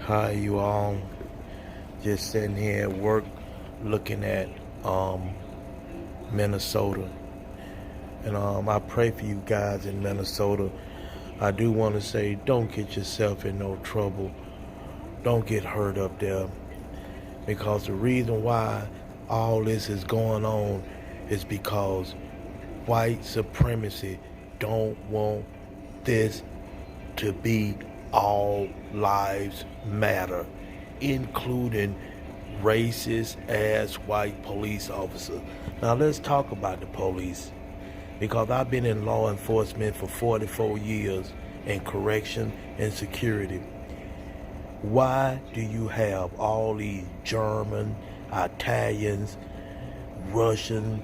Hi, you all. Just sitting here at work looking at Minnesota. And I pray for you guys in Minnesota. I do want to say don't get yourself in no trouble. Don't get hurt up there. Because the reason why all this is going on is because white supremacy don't want this to be all lives matter, including racist ass white police officers. Now let's talk about the police because I've been in law enforcement for 44 years in correction and security. Why do you have all these German, Italians, Russian,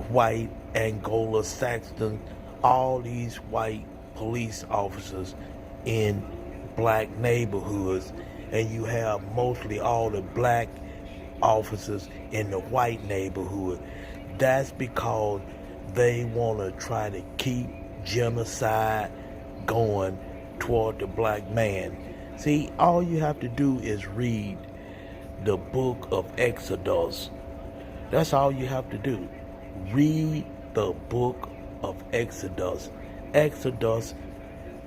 white, Angola, Saxon, all these white police officers in black neighborhoods, and you have mostly all the black officers in the white neighborhood? That's because they want to try to keep genocide going toward the black man. See, all you have to do is read the book of Exodus. That's all you have to do. Read the book of Exodus. Exodus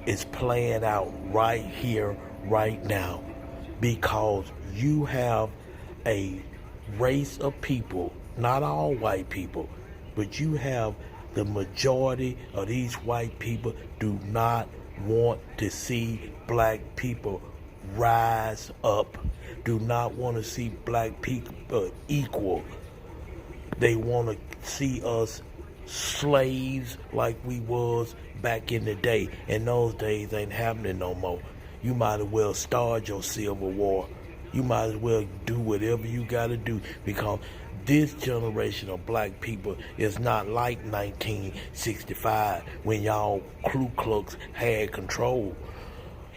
is playing out right here, right now, because you have a race of people, not all white people, but you have the majority of these white people do not want to see black people rise up, do not want to see black people equal. They want to see us slaves like we was back in the day. And those days ain't happening no more. You might as well start your civil war. You might as well do whatever you got to do, because this generation of black people is not like 1965 when y'all Ku Klux had control.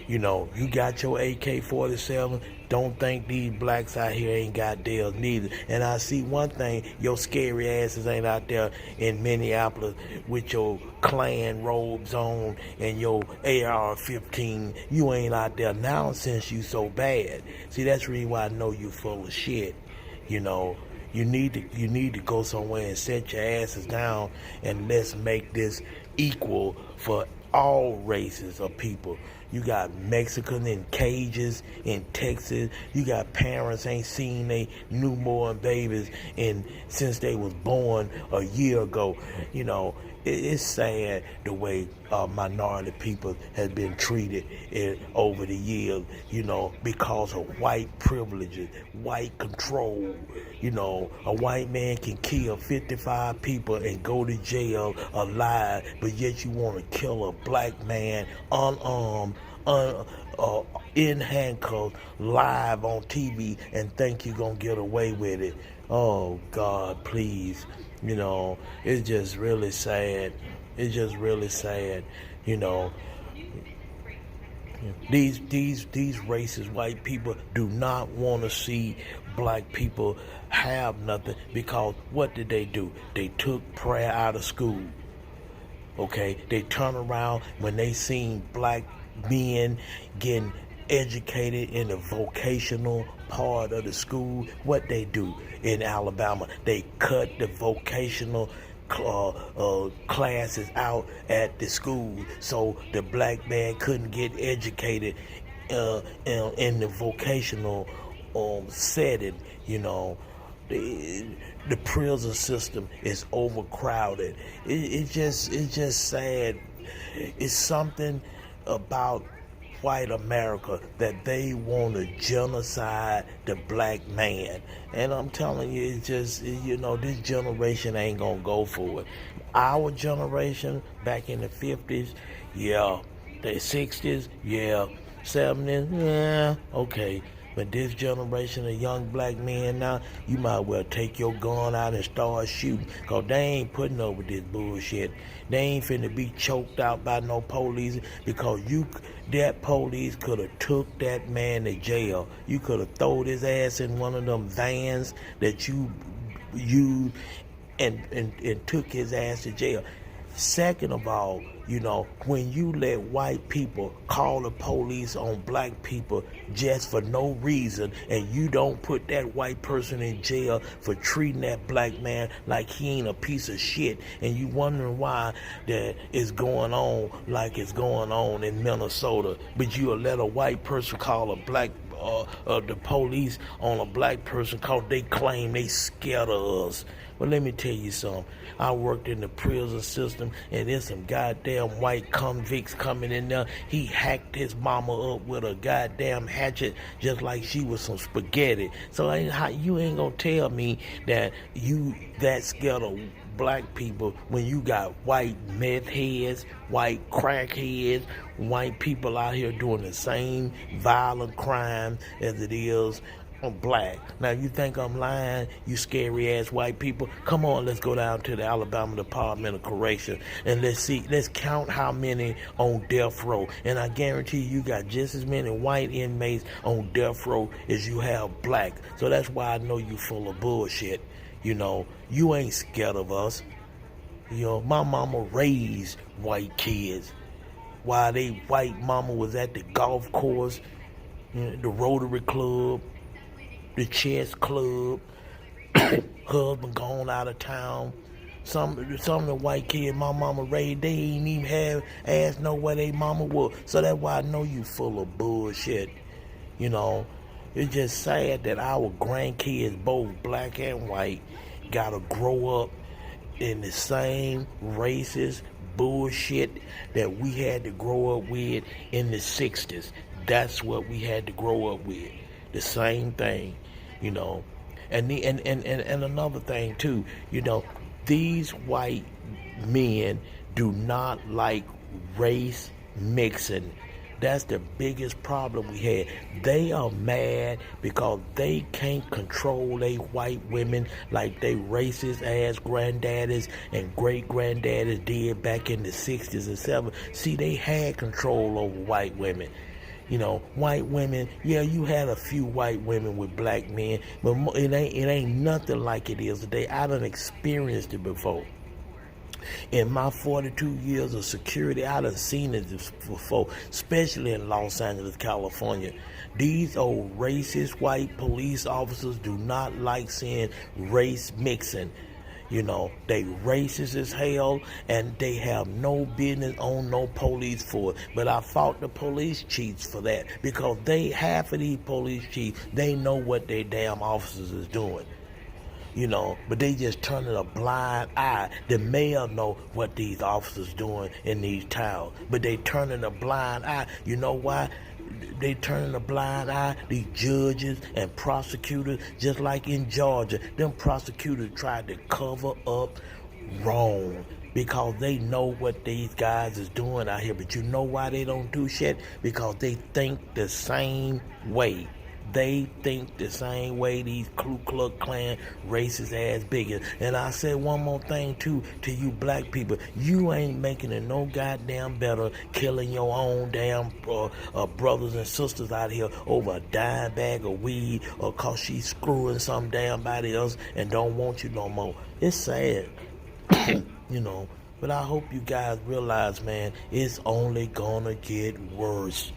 You know, you got your AK-47. Don't think these blacks out here ain't got theirs neither. And I see one thing, your scary asses ain't out there in Minneapolis with your Klan robes on and your AR-15. You ain't out there now since you so bad. See, that's the reason why I know you full of shit. You know, you need to go somewhere and set your asses down, and let's make this equal for all races of people. You got Mexicans in cages in Texas. You got parents ain't seen they newborn babies since they was born a year ago. You know, it's sad the way minority people has been treated over the years, you know, because of white privileges, white control. You know, a white man can kill 55 people and go to jail alive, but yet you want to kill a black man unarmed, in handcuffs, live on TV, and think you're going to get away with it. Oh, God, please. You know, it's just really sad. It's just really sad. You know, these racist white people do not want to see black people have nothing, because what did they do? They took prayer out of school. Okay, they turn around when they seen black men getting educated in the vocational part of the school. What they do in Alabama, they cut the vocational classes out at the school, so the black man couldn't get educated in the vocational setting. You know, the prison system is overcrowded. It's just sad. It's something about white America that they want to genocide the black man. And I'm telling you, it's just, you know, this generation ain't gonna go for it. Our generation back in the 50s, yeah. The 60s, yeah. 70s, yeah, okay. But this generation of young black men now, you might well take your gun out and start shooting, because they ain't putting up with this bullshit. They ain't finna be choked out by no police, because that police could have took that man to jail. You could have thrown his ass in one of them vans that you used and took his ass to jail. Second of all, when you let white people call the police on black people just for no reason, and you don't put that white person in jail for treating that black man like he ain't a piece of shit, and you wondering why that is going on like it's going on in Minnesota, but you'll let a white person call a black the police on a black person because they claim they scared of us. But let me tell you something. I worked in the prison system, and there's some goddamn white convicts coming in there. He hacked his mama up with a goddamn hatchet just like she was some spaghetti. So you ain't gonna tell me that you that scared of black people when you got white meth heads, white crack heads, white people out here doing the same violent crime as it is on black. Now you think I'm lying, you scary ass white people? Come on, let's go down to the Alabama Department of Correction and let's count how many on death row. And I guarantee you got just as many white inmates on death row as you have black. So that's why I know you full of bullshit. You ain't scared of us. My mama raised white kids while they white mama was at the golf course, the Rotary Club, the chess club, husband gone out of town. Some of the white kids my mama raised, they ain't even asked know where they mama was. So that's why I know you full of bullshit. It's just sad that our grandkids, both black and white, gotta grow up in the same racist bullshit that we had to grow up with in the 60s. That's what we had to grow up with. The same thing, And another thing too, these white men do not like race mixing. That's the biggest problem we had. They are mad because they can't control they white women like they racist ass granddaddies and great granddaddies did back in the 60s and 70s. See, they had control over white women. White women, yeah, you had a few white women with black men, but it ain't nothing like it is today. I done experienced it before. In my 42 years of security, I done seen it before, especially in Los Angeles, California. These old racist white police officers do not like seeing race mixing. They racist as hell, and they have no business on no police force. But I fought the police chiefs for that, because half of these police chiefs, they know what their damn officers is doing. But they just turning a blind eye. The mayor know what these officers doing in these towns, but they turning a blind eye. You know why? They turning a blind eye. These judges and prosecutors, just like in Georgia, them prosecutors tried to cover up wrong because they know what these guys is doing out here. But you know why they don't do shit? Because they think the same way. They think the same way, these Ku Klux Klan racist ass bigots. And I said one more thing too to you black people. You ain't making it no goddamn better killing your own damn brothers and sisters out here over a dime bag of weed, or cause she's screwing some damn body else and don't want you no more. It's sad. But I hope you guys realize, man, it's only gonna get worse.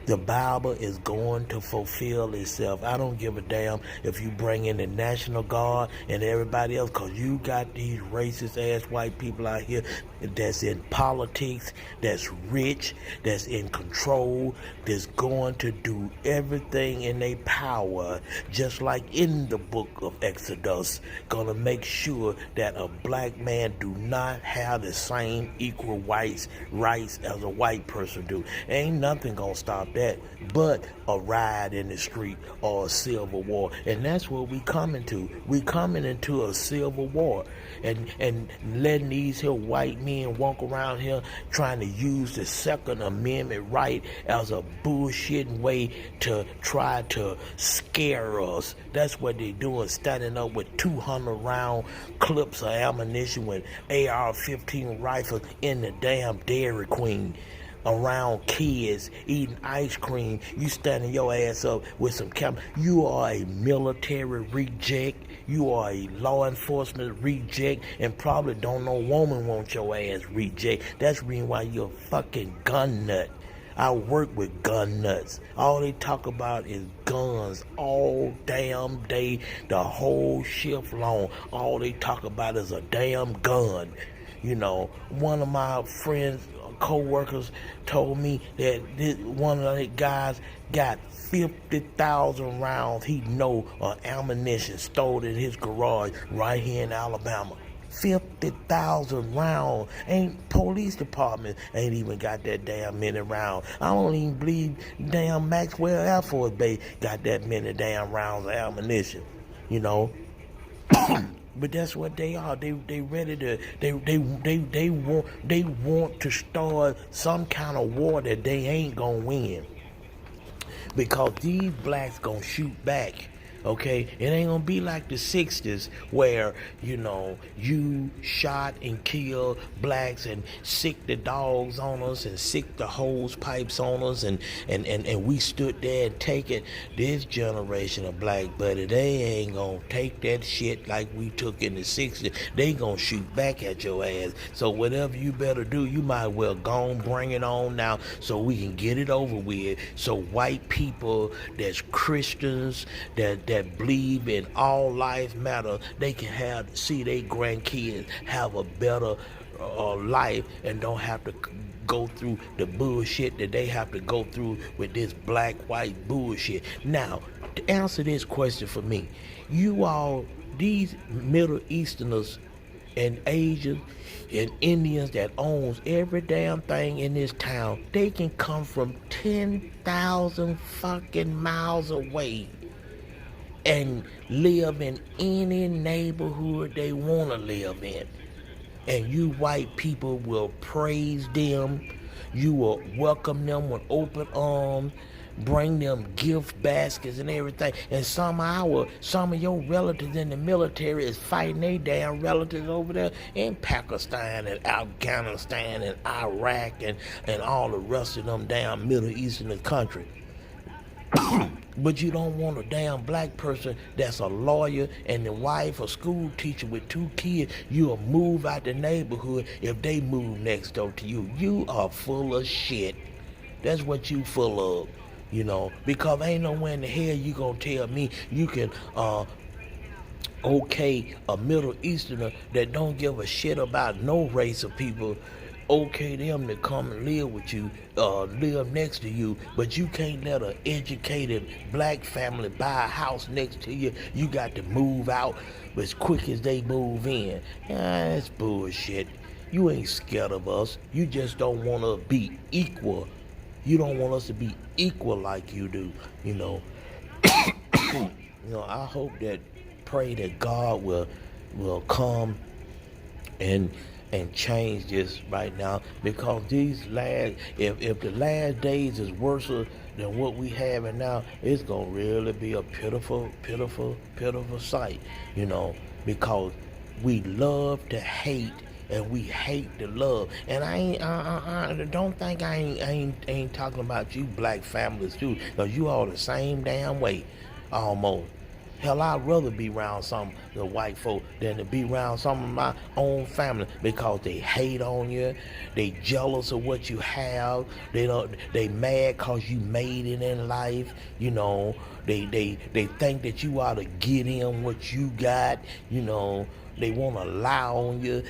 The Bible is going to fulfill itself. I don't give a damn if you bring in the National Guard and everybody else, because you got these racist ass white people out here that's in politics, that's rich, that's in control, that's going to do everything in their power, just like in the book of Exodus, gonna make sure that a black man do not have the same equal rights as a white person do. Ain't nothing gonna stop that but a riot in the street or a civil war. And that's what we coming to. We coming into a civil war, and letting these here white men walk around here trying to use the Second Amendment right as a bullshitting way to try to scare us. That's what they doing, standing up with 200 round clips of ammunition with AR-15 rifles in the damn Dairy Queen. around kids eating ice cream, you standing your ass up with some you are a military reject, you are a law enforcement reject, and probably don't no woman want your ass reject. That's the reason why you're a fucking gun nut. I work with gun nuts. All they talk about is guns all damn day, the whole shift long. All they talk about is a damn gun. You know, one of my friends, co-workers, told me that one of the guys got 50,000 rounds he know of ammunition stored in his garage right here in Alabama. 50,000 rounds. Ain't police department ain't even got that damn many rounds. I don't even believe damn Maxwell Air Force Base got that many damn rounds of ammunition. You know. But that's what they are. They ready to they want to start some kind of war that they ain't gonna win. Because these blacks gonna shoot back. Okay, it ain't gonna be like the 60s where, you know, you shot and killed blacks and sick the dogs on us and sick the hose pipes on us and we stood there and take it. This generation of black buddy, they ain't gonna take that shit like we took in the 60s. They gonna shoot back at your ass. So whatever you better do, you might well go and bring it on now so we can get it over with. So white people that's Christians, that believe in all lives matter, they can see their grandkids have a better life and don't have to go through the bullshit that they have to go through with this black-white bullshit. Now, to answer this question for me, you all, these Middle Easterners and Asians and Indians that owns every damn thing in this town, they can come from 10,000 fucking miles away and live in any neighborhood they want to live in. And you white people will praise them. You will welcome them with open arms, bring them gift baskets and everything. And some of your relatives in the military is fighting their damn relatives over there in Pakistan and Afghanistan and Iraq and all the rest of them damn Middle Eastern countries. But you don't want a damn black person that's a lawyer and the wife a school teacher with 2 kids. You'll move out the neighborhood if they move next door to you. You are full of shit. That's what you full of, you know, because ain't nowhere in the hell you gonna tell me you can okay a Middle Easterner that don't give a shit about no race of people, okay them to come and live with you, live next to you, but you can't let an educated black family buy a house next to you. You got to move out as quick as they move in. That's bullshit. You ain't scared of us. You just don't want to be equal. You don't want us to be equal like you do, you know. You know, I hope pray that God will come and change this right now, because these if the last days is worse than what we having now, it's gonna really be a pitiful sight, you know, because we love to hate and we hate to love. And I don't think I ain't talking about you black families too, because you all the same damn way almost. Hell, I'd rather be around some of the white folk than to be around some of my own family, because they hate on you, they jealous of what you have, they mad cause you made it in life, you know, they think that you ought to get in what you got, you know. They want to lie on you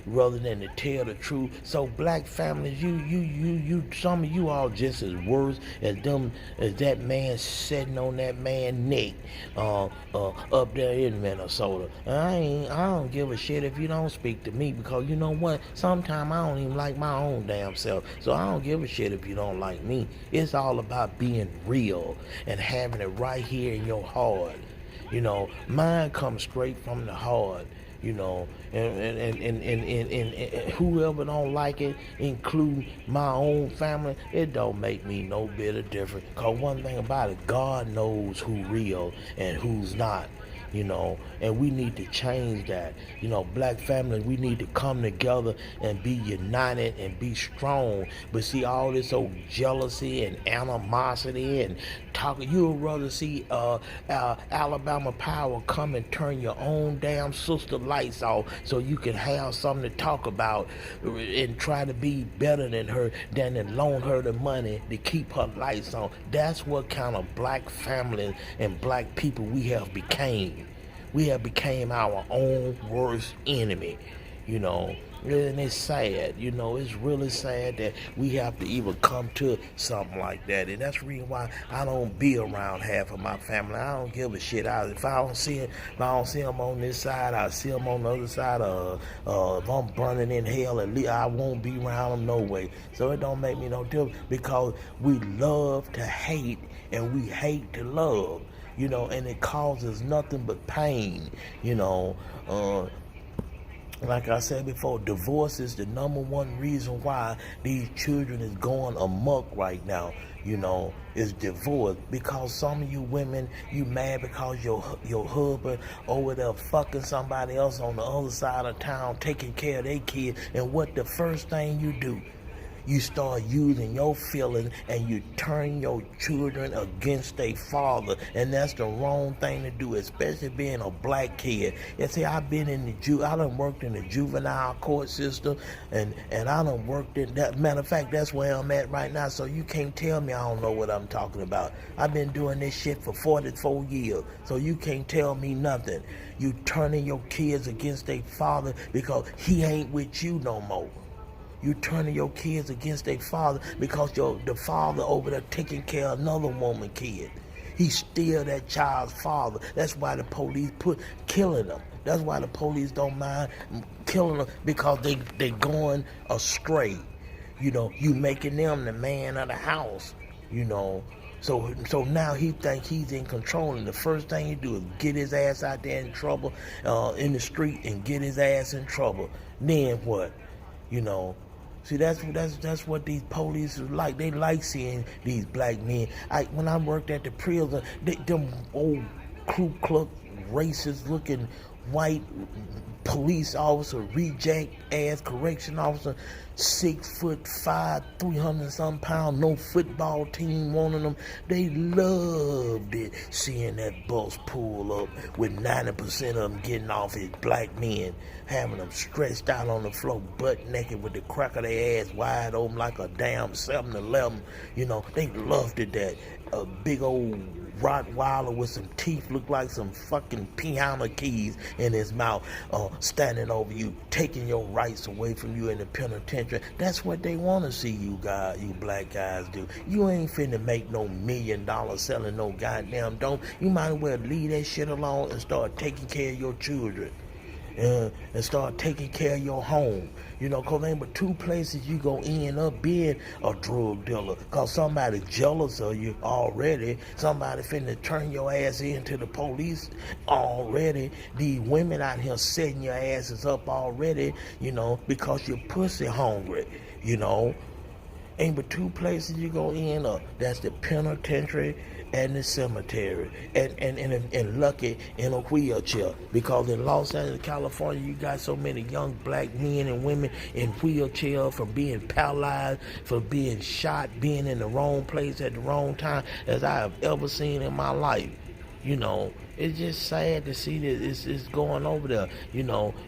rather than to tell the truth. So black families, you, some of you all just as worse as that man sitting on that man's neck up there in Minnesota. I don't give a shit if you don't speak to me, because you know what? Sometimes I don't even like my own damn self. So I don't give a shit if you don't like me. It's all about being real and having it right here in your heart. You know, mine comes straight from the heart, you know, and whoever don't like it, including my own family, it don't make me no bit of difference. Because one thing about it, God knows who real and who's not. and we need to change that. Black families, we need to come together and be united and be strong. But see, all this old jealousy and animosity and talking, you would rather see Alabama Power come and turn your own damn sister lights off so you can have something to talk about and try to be better than her than to loan her the money to keep her lights on. That's what kind of black families and black people we have became. We have became our own worst enemy, and it's sad, it's really sad that we have to even come to something like that. And that's the reason why I don't be around half of my family. I don't give a shit. If I don't see them on this side, I see them on the other side. If I'm burning in hell, at least I won't be around them no way. So it don't make me no difference, because we love to hate and we hate to love. And it causes nothing but pain. Like I said before, divorce is the number one reason why these children is going amok right now. Is divorce, because some of you women, you mad because your husband over there fucking somebody else on the other side of town, taking care of their kids, and what the first thing you do? You start using your feelings and you turn your children against their father, and that's the wrong thing to do, especially being a black kid. And see, I done worked in the juvenile court system, and I done worked in that. Matter of fact, that's where I'm at right now. So you can't tell me I don't know what I'm talking about. I've been doing this shit for 44 years, so you can't tell me nothing. You turning your kids against their father because he ain't with you no more. You turning your kids against their father because the father over there taking care of another woman kid. He's still that child's father. That's why the police killing them. That's why the police don't mind killing them, because they going astray. You making them the man of the house. So now he think he's in control, and the first thing he do is get his ass out there in trouble, in the street, and get his ass in trouble. Then what? See, that's what these police is like. They like seeing these black men. When I worked at the prison, them old Ku Klux racist looking white police officer, reject ass correction officer, 6'5", 300 some pounds, no football team wanting them. They loved it seeing that bus pull up with 90% of them getting off as black men, having them stretched out on the floor, butt naked with the crack of their ass wide open like a damn 7-Eleven. They loved it that a big old Rottweiler with some teeth look like some fucking piano keys in his mouth, standing over you, taking your rights away from you in the penitentiary. That's what they want to see you black guys do. You ain't finna make no $1 million selling no goddamn dope. You might as well leave that shit alone and start taking care of your children. And start taking care of your home. Because ain't but two places you gonna end up being a drug dealer. Because somebody jealous of you already. Somebody finna turn your ass into the police already. These women out here setting your asses up already, because you're pussy hungry, Ain't but two places you gonna end up. That's the penitentiary and the cemetery, and lucky in a wheelchair, because in Los Angeles, California, you got so many young black men and women in wheelchairs from being paralyzed, for being shot, being in the wrong place at the wrong time as I have ever seen in my life. It's just sad to see that it's going over there.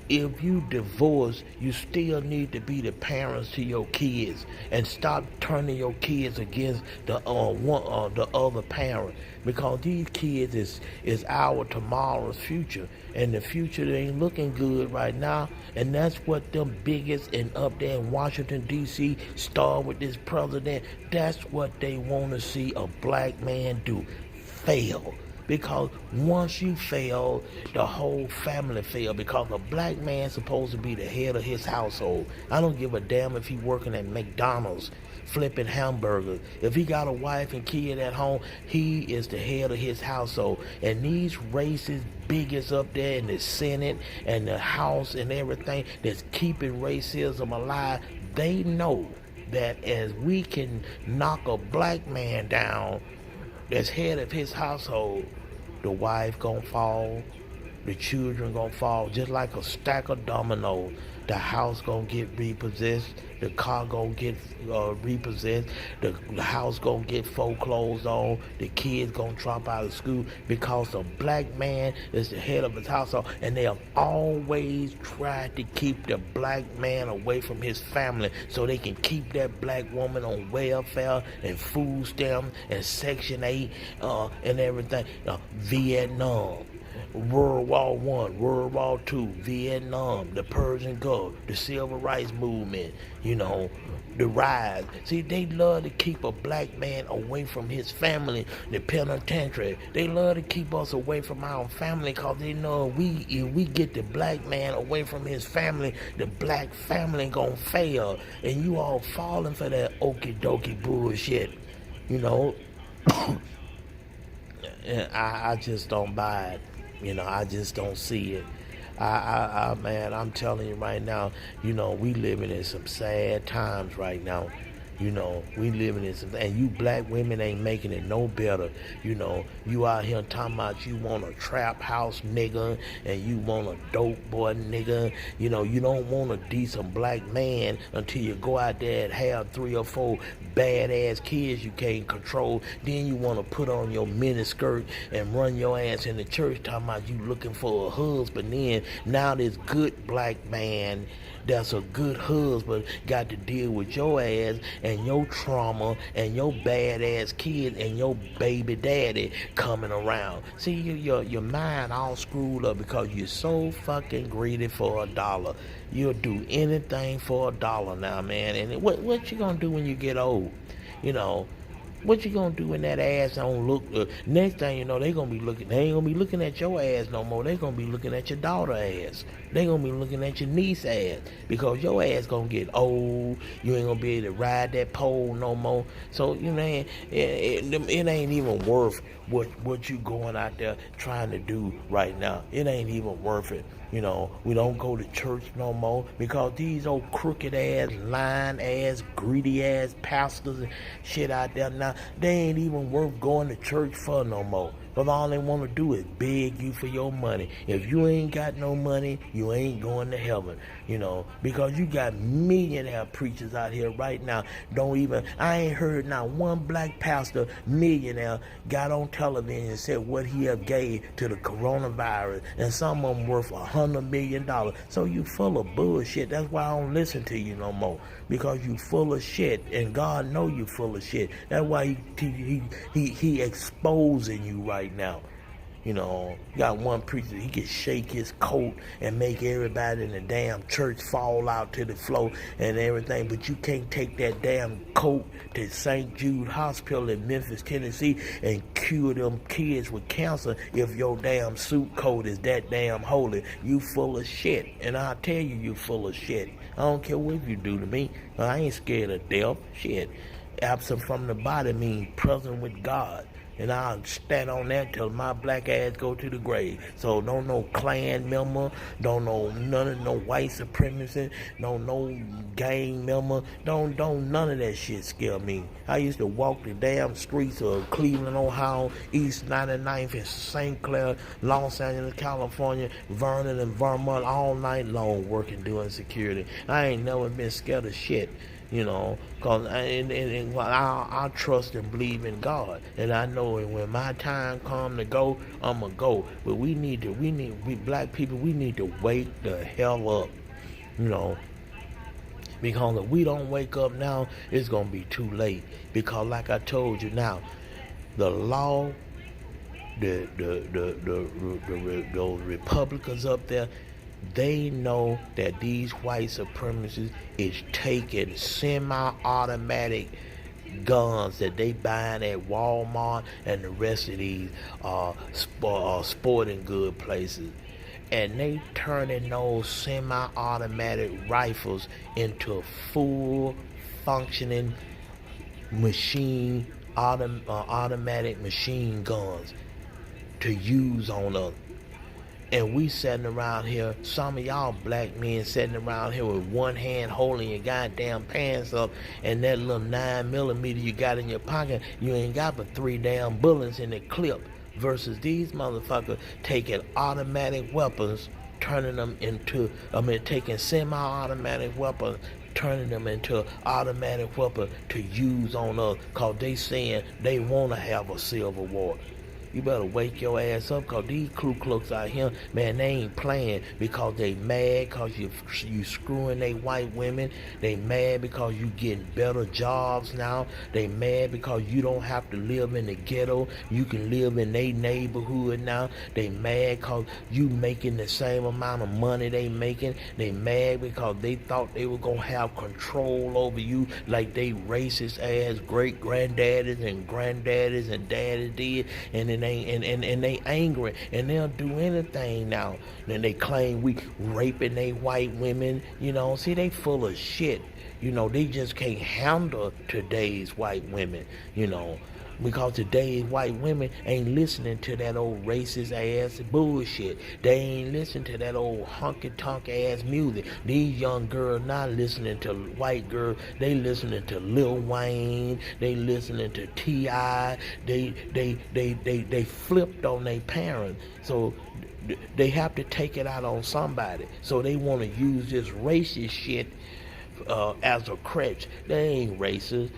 If you divorce, you still need to be the parents to your kids, and stop turning your kids against the other parent, because these kids is our tomorrow's future, and the future ain't looking good right now. And that's what them bigots and up there in Washington D.C. start with this president. That's what they want to see a black man do: fail. Because once you fail, the whole family fail. Because a black man's supposed to be the head of his household. I don't give a damn if he working at McDonald's, flipping hamburgers. If he got a wife and kid at home, he is the head of his household. And these racist bigots up there in the Senate and the House and everything that's keeping racism alive, they know that as we can knock a black man down that's head of his household, the wife gonna fall, The children gonna fall just like a stack of dominoes. The house gonna get repossessed. The car gonna get repossessed. The house gonna get foreclosed on. The kids gonna drop out of school because a black man is the head of his household, and they have always tried to keep the black man away from his family so they can keep that black woman on welfare and food stamps and Section 8 and everything. Vietnam. World War One, World War Two, Vietnam, the Persian Gulf, the Civil Rights Movement, the rise. See, they love to keep a black man away from his family, the penitentiary. They love to keep us away from our family because they know if we get the black man away from his family, the black family gonna fail. And you all falling for that okie dokie bullshit, I just don't buy it. I just don't see it. Man, I'm telling you right now, we living in some sad times right now. We living in some, and you black women ain't making it no better. You out here talking about you want a trap house nigga and you want a dope boy nigga. You don't want a decent black man until you go out there and have 3 or 4 badass kids you can't control. Then you want to put on your mini skirt and run your ass in the church talking about you looking for a husband. Then now this good black man that's a good husband got to deal with your ass and your trauma and your badass kid and your baby daddy coming around. See, your mind all screwed up because you're so fucking greedy for $1. You'll do anything for $1 now, man. And what you gonna do when you get old? What you gonna do when that ass don't look? Next thing you know, they ain't gonna be looking at your ass no more. They gonna be looking at your daughter ass. They gonna be looking at your niece ass because your ass gonna get old. You ain't gonna be able to ride that pole no more. So it ain't even worth what you going out there trying to do right now. It ain't even worth it. We don't go to church no more because these old crooked ass, lying ass, greedy ass pastors and shit out there now, they ain't even worth going to church for no more. Because all they want to do is beg you for your money. If you ain't got no money, you ain't going to heaven. Because you got millionaire preachers out here right now. I ain't heard not one black pastor, millionaire, got on television and said what he have gave to the coronavirus. And some of them worth $100 million. So you full of bullshit. That's why I don't listen to you no more. Because you full of shit. And God know you full of shit. That's why he exposing you right now. Got one preacher, he can shake his coat and make everybody in the damn church fall out to the floor and everything, but you can't take that damn coat to St. Jude Hospital in Memphis, Tennessee and cure them kids with cancer if your damn suit coat is that damn holy. You full of shit, and I'll tell you full of shit. I don't care what you do to me. I ain't scared of death. Shit. Absent from the body means present with God. And I'll stand on that till my black ass go to the grave. So don't no Klan member, don't know none of no white supremacists, no gang member, don't none of that shit scare me. I used to walk the damn streets of Cleveland, Ohio, East 99th and St. Clair, Los Angeles, California, Vernon and Vermont all night long working doing security. I ain't never been scared of shit. Cause I trust and believe in God, and I know when my time come to go, I'ma go. But we black people, we need to wake the hell up, because if we don't wake up now, it's gonna be too late. Because like I told you now, the law, those Republicans up there, they know that these white supremacists is taking semi-automatic guns that they buying at Walmart and the rest of these sporting good places, and they turning those semi-automatic rifles into full functioning automatic machine guns to use on us. And we sitting around here, some of y'all black men sitting around here with one hand holding your goddamn pants up, and that little 9mm you got in your pocket, you ain't got but 3 damn bullets in the clip. versus these motherfuckers taking automatic weapons, turning them into, taking semi-automatic weapons, turning them into automatic weapons to use on us, cause they saying they want to have a civil war. You better wake your ass up, cause these Ku Klux out here, man, they ain't playing because they mad cause you screwing they white women. They mad because you getting better jobs now. They mad because you don't have to live in the ghetto. You can live in their neighborhood now. They mad cause you making the same amount of money they making. They mad because they thought they were gonna have control over you like they racist ass great granddaddies and granddaddies and daddies did, and then they angry and they'll do anything now. Then they claim we raping they white women, see, they full of shit. They just can't handle today's white women, because today's white women ain't listening to that old racist ass bullshit. They ain't listening to that old honky tonk ass music. These young girls not listening to white girls. They listening to Lil Wayne. They listening to T.I. They flipped on their parents. So they have to take it out on somebody. So they want to use this racist shit as a crutch. They ain't racist.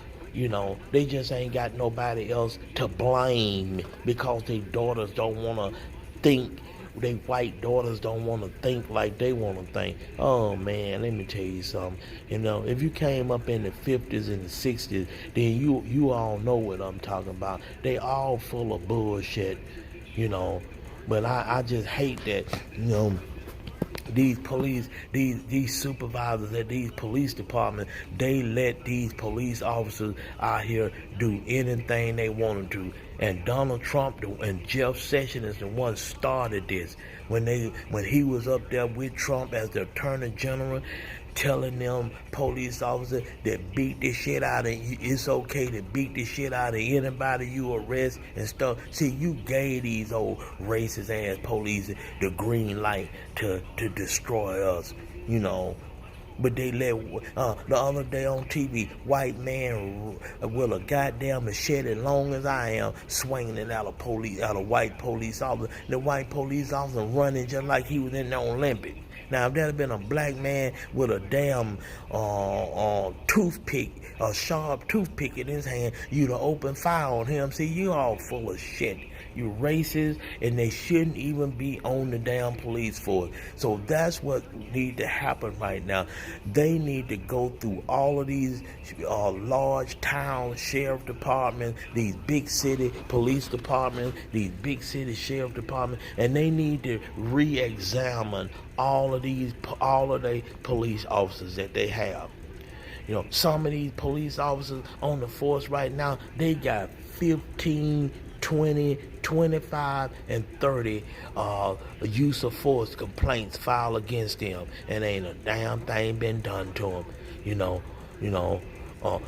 They just ain't got nobody else to blame because their daughters don't want to think, their white daughters don't want to think like they want to think. Oh man, let me tell you something. If you came up in the 50s and the 60s, then you all know what I'm talking about. They all full of bullshit, But I just hate that, these police, these supervisors at these police departments, they let these police officers out here do anything they want to do. And Donald Trump and Jeff Sessions is the one started this. When he was up there with Trump as the Attorney General, telling them police officers that beat the shit out of you, it's okay to beat the shit out of anybody you arrest and stuff. See, you gave these old racist ass police the green light to destroy us, But they let, the other day on TV, white man with a goddamn machete long as I am, swinging it out of white police officer. The white police officer running just like he was in the Olympics. Now, if there had been a black man with a damn toothpick, a sharp toothpick in his hand, you'd have opened fire on him. See, you all full of shit. You racist, and they shouldn't even be on the damn police force. So that's what need to happen right now. They need to go through all of these large town sheriff departments, these big city police departments, these big city sheriff departments, and they need to re-examine all of the police officers that they have. Some of these police officers on the force right now, they got 15, 20, 25, and 30 use of force complaints filed against them, and ain't a damn thing been done to them.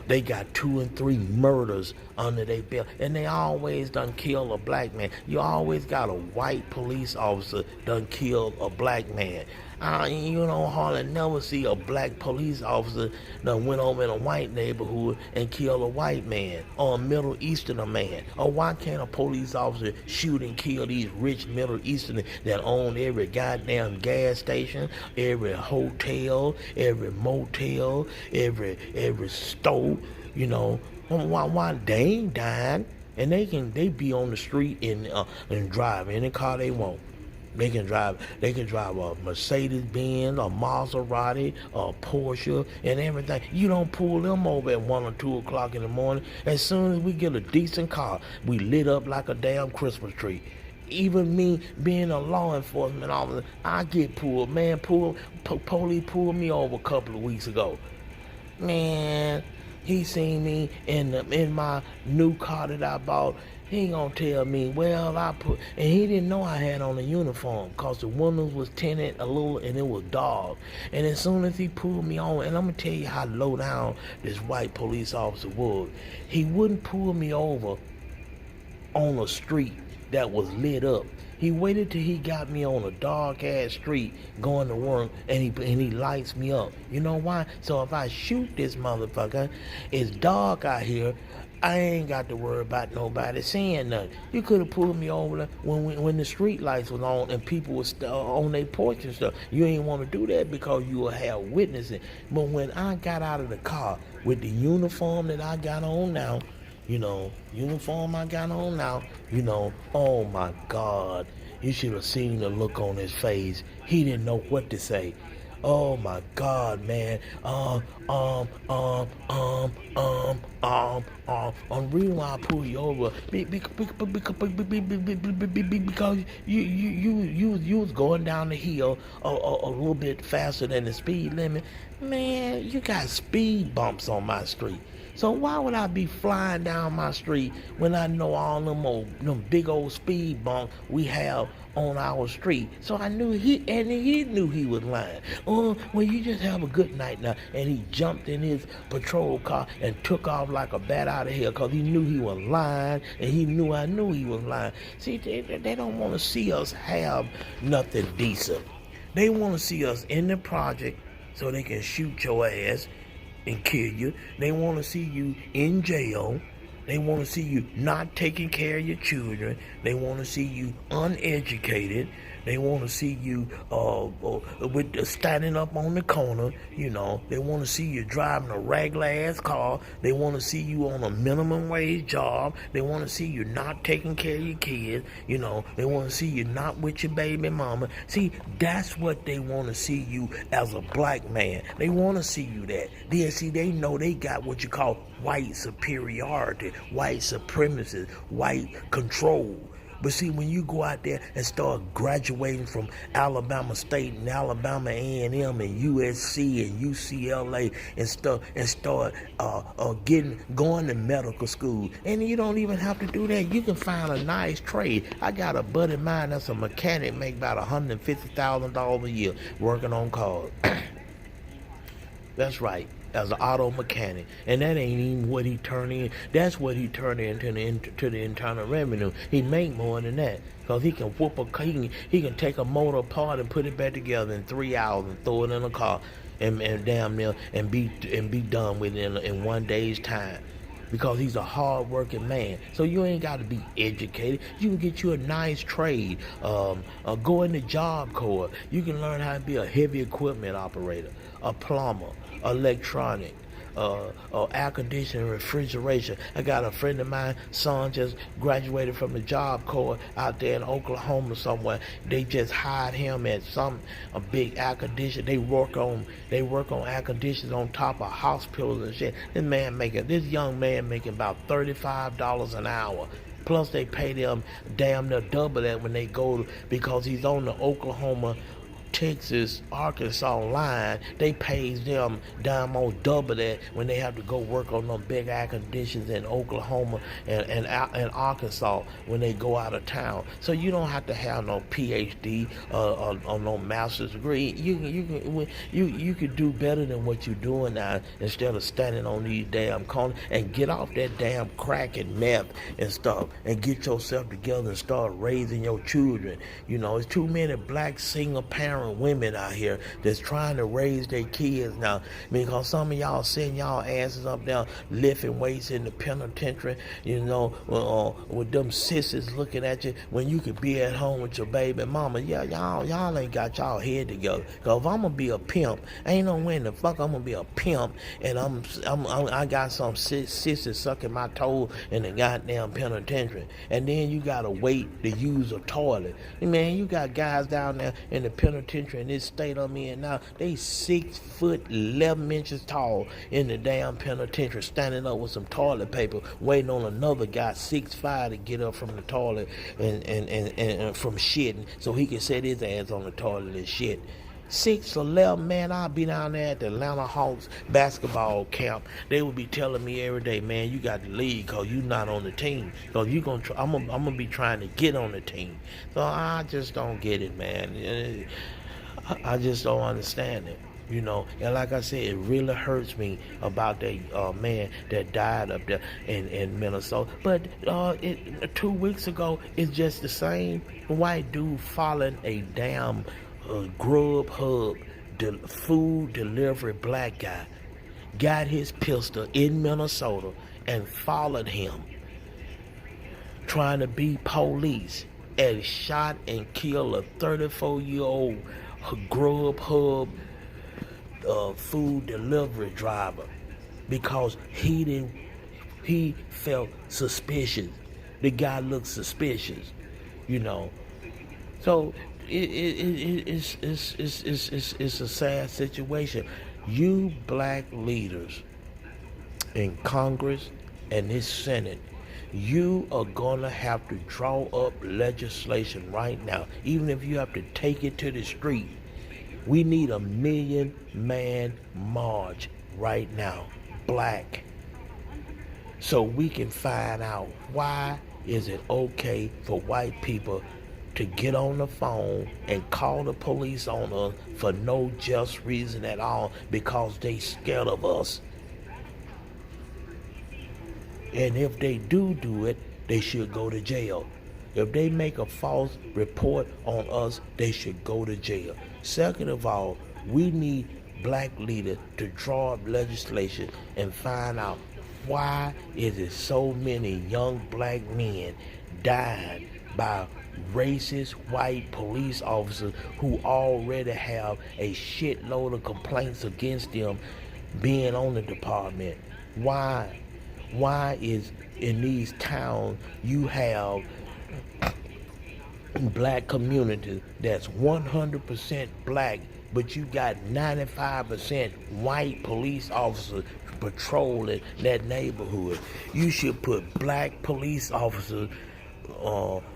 They got 2 and 3 murders under their belt, and they always done kill a black man. You always got a white police officer done kill a black man. You don't hardly never see a black police officer that went over in a white neighborhood and kill a white man or a Middle Easterner man. Or why can't a police officer shoot and kill these rich Middle Easterners that own every goddamn gas station, every hotel, every motel, every store, Why they ain't dying, and they be on the street and drive any car they want. They can drive a Mercedes-Benz, a Maserati, a Porsche, and everything. You don't pull them over at 1 or 2 o'clock in the morning. As soon as we get a decent car, we lit up like a damn Christmas tree. Even me being a law enforcement officer, I get pulled. Man, police pulled me over a couple of weeks ago. Man, he seen me in my new car that I bought. He ain't gonna tell me, and he didn't know I had on a uniform, cause the windows was tinted a little and it was dark. And as soon as he pulled me on, and I'm gonna tell you how low down this white police officer was, he wouldn't pull me over on a street that was lit up. He waited till he got me on a dark ass street going to work, and he lights me up. You know why? So if I shoot this motherfucker, it's dark out here, I ain't got to worry about nobody saying nothing. You could have pulled me over when the street lights was on and people was on their porch and stuff. You ain't want to do that because you will have witnessing. But when I got out of the car with the uniform that I got on now, uniform I got on now, oh my God, you should have seen the look on his face. He didn't know what to say. Oh my God, man. On reason why I pull you over because you was going down the hill a little bit faster than the speed limit. Man, you got speed bumps on my street. So why would I be flying down my street when I know all them big old speed bumps we have on our street? So I knew he knew he was lying. Well, you just have a good night now. And he jumped in his patrol car and took off like a bat out of here because he knew he was lying and he knew I knew he was lying. See, they don't want to see us have nothing decent. They want to see us in the project so they can shoot your ass and kill you. They want to see you in jail. They want to see you not taking care of your children. They want to see you uneducated. They want to see you with standing up on the corner. They want to see you driving a regular ass car. They want to see you on a minimum wage job. They want to see you not taking care of your kids. They want to see you not with your baby mama. See, that's what they want to see you as a black man. They want to see you that. They know they got what you call white superiority, white supremacy, white control. But see, when you go out there and start graduating from Alabama State and Alabama A&M and USC and UCLA and start going to medical school, and you don't even have to do that. You can find a nice trade. I got a buddy of mine that's a mechanic, make about $150,000 a year working on cars. That's right, as an auto mechanic. And that ain't even what he turned in. That's what he turned into the internal revenue. He make more than that. Because he can he can take a motor apart and put it back together in 3 hours and throw it in a car and damn near and be done with it in 1 day's time. Because he's a hard-working man. So you ain't got to be educated. You can get you a nice trade. Go in the Job Corps. You can learn how to be a heavy equipment operator, a plumber, electronic, air conditioning, refrigeration. I got a friend of mine, son just graduated from the Job Corps out there in Oklahoma somewhere. They just hired him at a big air conditioner. They work on air conditioners on top of hospitals and shit. This young man making about $35 an hour. Plus they pay them damn near double that when they go because he's on the Oklahoma, Texas, Arkansas line. They pays them damn almost double that when they have to go work on them big air conditions in Oklahoma and Arkansas when they go out of town. So you don't have to have no PhD or no master's degree. You can do better than what you're doing now instead of standing on these damn corners and get off that damn crack and meth and stuff and get yourself together and start raising your children. It's too many black single parents women out here that's trying to raise their kids now. Because some of y'all sitting y'all asses up there lifting weights in the penitentiary, with them sissies looking at you when you could be at home with your baby mama. Yeah, y'all ain't got y'all head together. Cause if I'm gonna be a pimp, ain't no way in the fuck I'm gonna be a pimp and I got some sissies sucking my toe in the goddamn penitentiary. And then you gotta wait to use a toilet. Man, you got guys down there in the penitentiary in this state I'm in now, they 6 foot 11 inches tall in the damn penitentiary, standing up with some toilet paper, waiting on another guy 6'5" to get up from the toilet and from shitting so he can set his ass on the toilet and shit. 6'11", man, I'll be down there at the Atlanta Hawks basketball camp. They would be telling me every day, man, you got to leave because you not on the team. Because I'm gonna be trying to get on the team. So I just don't get it, man. I just don't understand it. And like I said, it really hurts me about that man that died up there in Minnesota. But 2 weeks ago, it's just the same white dude following a damn Grubhub food delivery black guy. Got his pistol in Minnesota and followed him, trying to be police, and shot and killed a 34-year-old Grubhub food delivery driver because he felt suspicious. The guy looked suspicious, you know. So it's a sad situation. You black leaders in Congress and this Senate, you are gonna have to draw up legislation right now, even if you have to take it to the street. We need a 1,000,000-man march right now, black, so we can find out why is it okay for white people to get on the phone and call the police on us for no just reason at all because they scared of us. And if they do it, they should go to jail. If they make a false report on us, they should go to jail. Second of all, we need black leaders to draw up legislation and find out why is it so many young black men dying by racist white police officers who already have a shitload of complaints against them being on the department. Why is in these towns you have black communities that's 100% black, but you got 95% white police officers patrolling that neighborhood? You should put black police officers,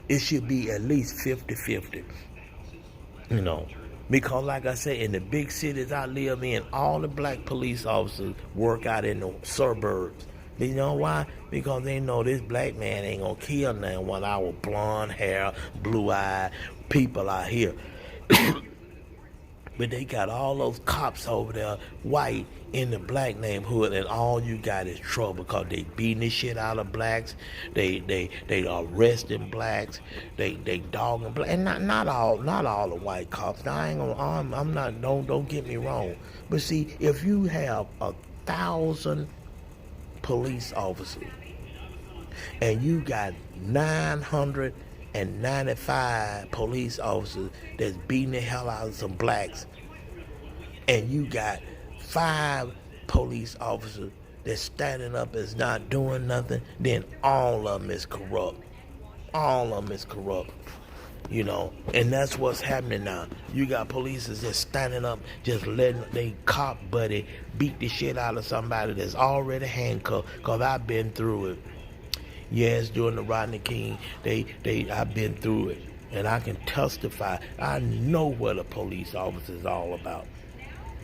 it should be at least 50-50, you know. Because like I said, in the big cities I live in, all the black police officers work out in the suburbs. You know why? Because they know this black man ain't gonna kill none with our blonde hair, blue-eyed people out here. But they got all those cops over there, white, in the black neighborhood, and all you got is trouble because they beating the shit out of blacks, they arresting blacks, they dogging blacks, and not all the white cops. Now I ain't gonna, I'm not, don't get me wrong, but see, if you have 1,000 police officers and you got 995 police officers that's beating the hell out of some blacks, and you got 5 police officers that's standing up as not doing nothing, then all of them is corrupt. All of them is corrupt, you know. And that's what's happening now. You got police just standing up, just letting they cop buddy beat the shit out of somebody that's already handcuffed, because I've been through it. Yes, during the Rodney King, I've been through it, and I can testify. I know what a police officer is all about,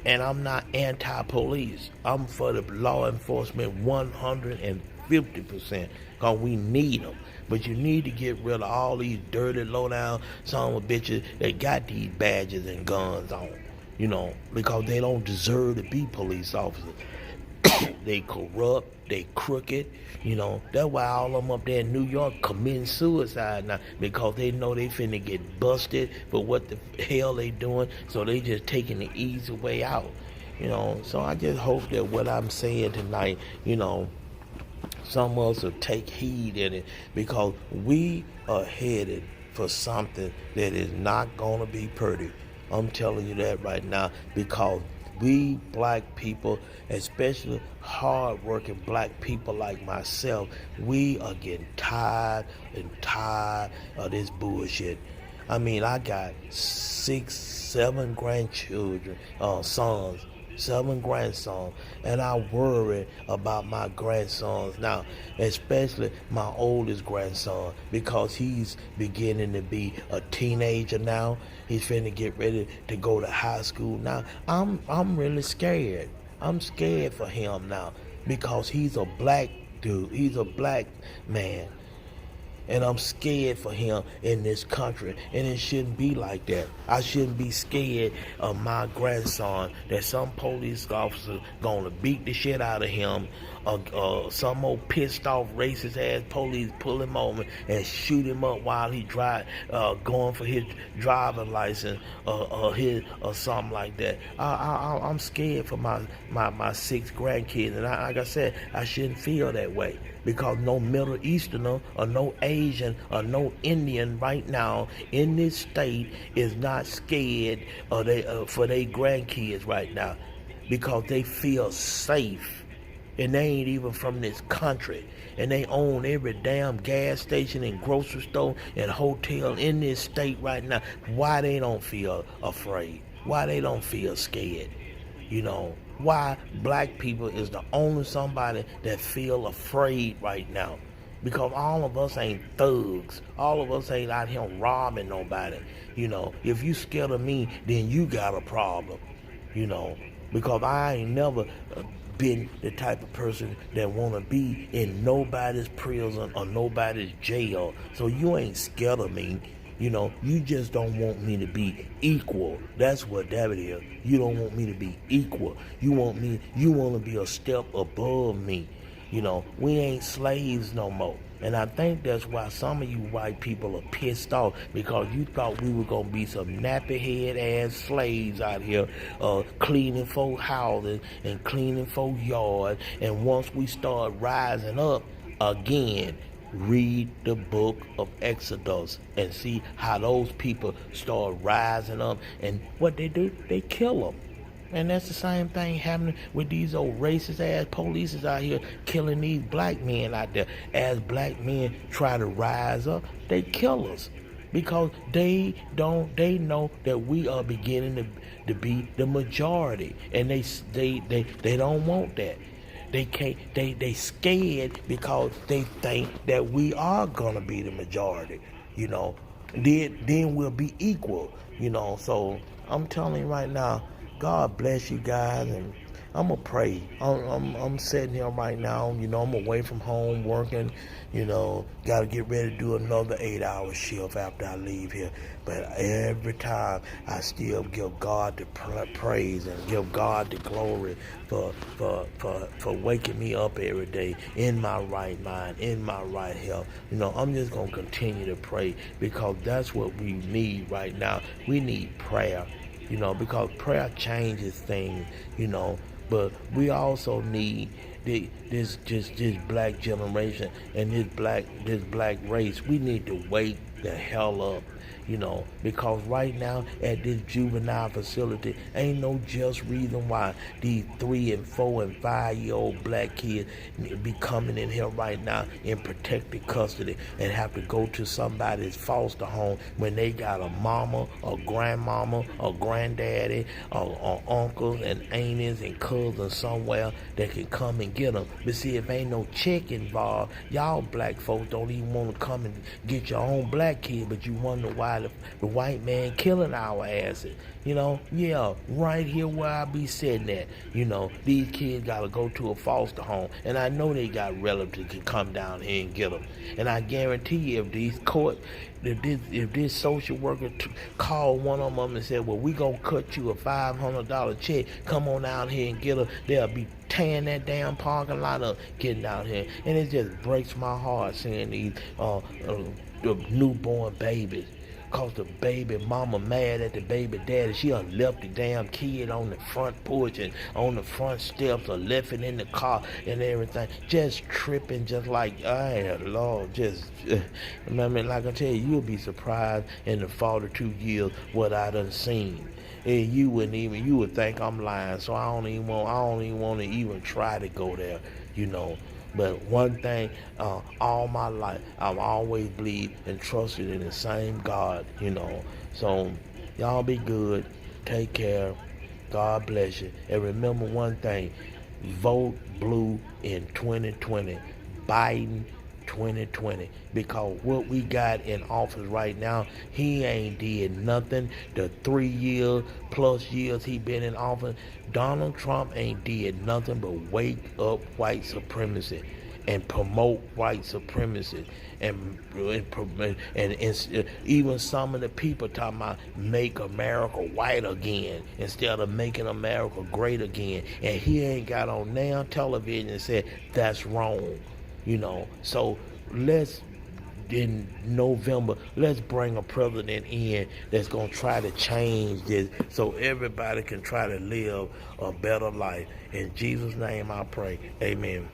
and I'm not anti-police. I'm for the law enforcement 150%, because we need them. But you need to get rid of all these dirty, low-down son of bitches that got these badges and guns on, you know, because they don't deserve to be police officers. They corrupt, they crooked, you know. That's why all of them up there in New York committing suicide now, because they know they finna get busted for what the hell they doing, so they just taking the easy way out, you know. So I just hope that what I'm saying tonight, you know, some of us will take heed in it, because we are headed for something that is not gonna be pretty. I'm telling you that right now, because we black people, especially hard-working black people like myself, we are getting tired of this bullshit. I mean, I got 6, 7 grandchildren, sons, 7 grandsons, and I worry about my grandsons now, especially my oldest grandson, because he's beginning to be a teenager now. He's finna get ready to go to high school now. I'm really scared. I'm scared for him now, because he's a black dude. He's a black man. And I'm scared for him in this country. And it shouldn't be like that. I shouldn't be scared of my grandson that some police officer gonna beat the shit out of him. Some old pissed off racist ass police pull him over and shoot him up while he going for his driving license or something like that. I'm scared for my six grandkids, and like I said, I shouldn't feel that way because no Middle Easterner or no Asian or no Indian right now in this state is not scared for their grandkids right now because they feel safe. And they ain't even from this country. And they own every damn gas station and grocery store and hotel in this state right now. Why they don't feel afraid? Why they don't feel scared? You know, why black people is the only somebody that feel afraid right now? Because all of us ain't thugs. All of us ain't out here robbing nobody. You know, if you scared of me, then you got a problem. You know, because I ain't never been the type of person that want to be in nobody's prison or nobody's jail. So you ain't scared of me. You know, you just don't want me to be equal. That's what that is. You don't want me to be equal. You want to be a step above me. You know, we ain't slaves no more. And I think that's why some of you white people are pissed off, because you thought we were going to be some nappy head ass slaves out here cleaning folk houses and cleaning folk yards. And once we start rising up again, read the book of Exodus and see how those people start rising up. And what they do, they kill them. And that's the same thing happening with these old racist ass police out here killing these black men out there. As black men try to rise up, they kill us because they know that we are beginning to be the majority, and they don't want that. They scared because they think that we are gonna be the majority. You know, then we'll be equal. You know, so I'm telling you right now, God bless you guys, and I'm gonna pray. I'm sitting here right now. You know, I'm away from home working. You know, got to get ready to do another 8-hour shift after I leave here. But every time I still give God the praise and give God the glory for waking me up every day in my right mind, in my right health. You know, I'm just gonna continue to pray because that's what we need right now. We need prayer. You know, because prayer changes things, you know, but we also need this black generation and this black race. We need to wake the hell up, you know, because right now at this juvenile facility ain't no just reason why these 3 and 4 and 5-year-old black kids be coming in here right now in protected custody and have to go to somebody's foster home when they got a mama or grandmama or granddaddy or uncles and aunties and cousins somewhere that can come and get them. But see, if ain't no check involved, y'all black folks don't even want to come and get your own black kid, but you wonder why the white man killing our asses. You know, yeah, right here where I be sitting at. You know, these kids gotta go to a foster home, and I know they got relatives to come down here and get them. And I guarantee you, if these courts, if this social worker called one of them and said, well, we gonna cut you a $500 check, come on out here and get her, they'll be tearing that damn parking lot up, getting out here. And it just breaks my heart seeing these the newborn babies. Cause the baby mama mad at the baby daddy. She done left the damn kid on the front porch and on the front steps, or left it in the car and everything. Just tripping, just like, oh Lord, just, I mean, like I tell you, you'll be surprised in the 42 years what I done seen. And you would think I'm lying. So I don't even want to even try to go there, you know. But one thing, all my life, I've always believed and trusted in the same God, you know. So, y'all be good. Take care. God bless you. And remember one thing, vote blue in 2020. Biden 2020, because what we got in office right now, he ain't did nothing. The 3 years plus years he been in office, Donald Trump ain't did nothing but wake up white supremacy. and promote white supremacy, and even some of the people talking about make America white again instead of making America great again, and he ain't got on now television and said that's wrong, So let's in November, let's bring a president in that's gonna try to change this so everybody can try to live a better life. In Jesus' name I pray. Amen.